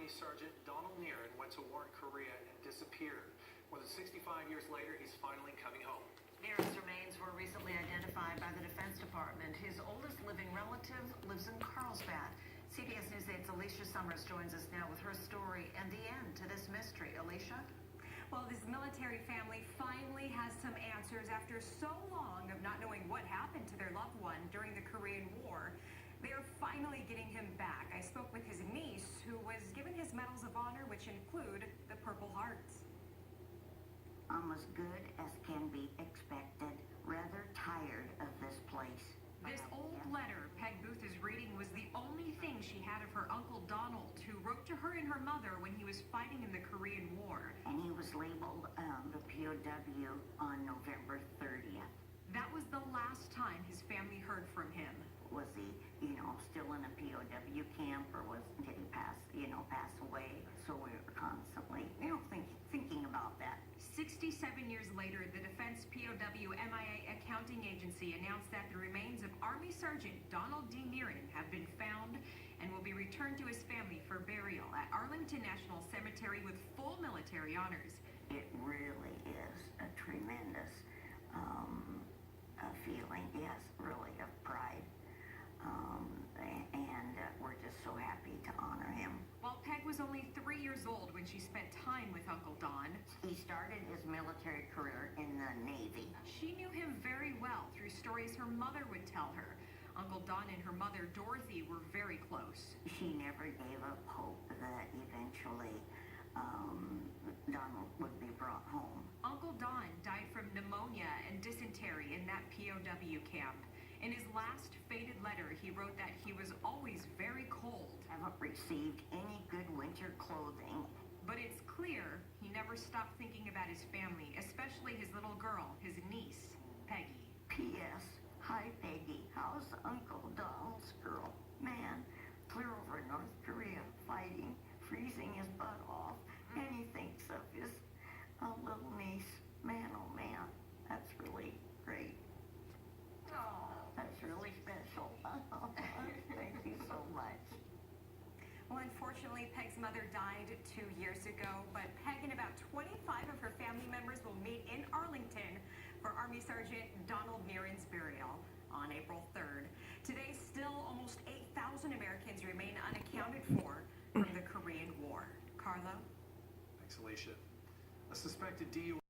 Army Sergeant Donald Nearen went to war in Korea and disappeared. More than 65 years later, he's finally coming home. Nearen's remains were recently identified by the Defense Department. His oldest living relative lives in Carlsbad. CBS News 8's Alicia Summers joins us now with her story and the end to this mystery. Alicia? Well, this military family finally has some answers after so long of not knowing what happened to their loved one during the Korean War. They are finally getting him back. I spoke with his niece, who was given his medals of honor, which include the Purple Hearts. I'm as good as can be expected. Rather tired of this place. This old letter Peg Booth is reading was the only thing she had of her Uncle Donald, who wrote to her and her mother when he was fighting in the Korean War. And he was labeled the POW on November 30th. That was the last time his family heard from him. Was he, still in a POW camp, or did he pass away? So we were constantly, thinking about that. 67 years later, the Defense POW MIA Accounting Agency announced that the remains of Army Sergeant Donald D. Nearen have been found and will be returned to his family for burial at Arlington National Cemetery with full military honors. It really is a tremendous feeling, yes, really, of pride. And we're just so happy to honor him. While Peg was only 3 years old when she spent time with Uncle Don, He started his military career in the Navy. she knew him very well through stories her mother would tell her. Uncle Don and her mother, Dorothy, were very close. She never gave up hope that eventually Donald would be brought home. Uncle Don died from pneumonia and dysentery in that POW camp. In his last faded letter, he wrote that he was always very cold. Haven't received any good winter clothing. But it's clear he never stopped thinking about his family, especially his little girl, his niece, Peggy. P.S. Hi, Peggy. How's Uncle Donald's girl? Man, clear over in North Korea, fighting, freezing his butt off, and he thinks of his little niece. Man, oh man, that's really great. Oh. That's really special. Thank you so much. Well, unfortunately, Peg's mother died 2 years ago, but Peg and about 25 of her family members will meet in Arlington for Army Sergeant Donald Nearen's burial on April 3rd. Today, still almost 8,000 Americans remain unaccounted for from the Korean War. Carlo? Thanks, Alicia. A suspected DUI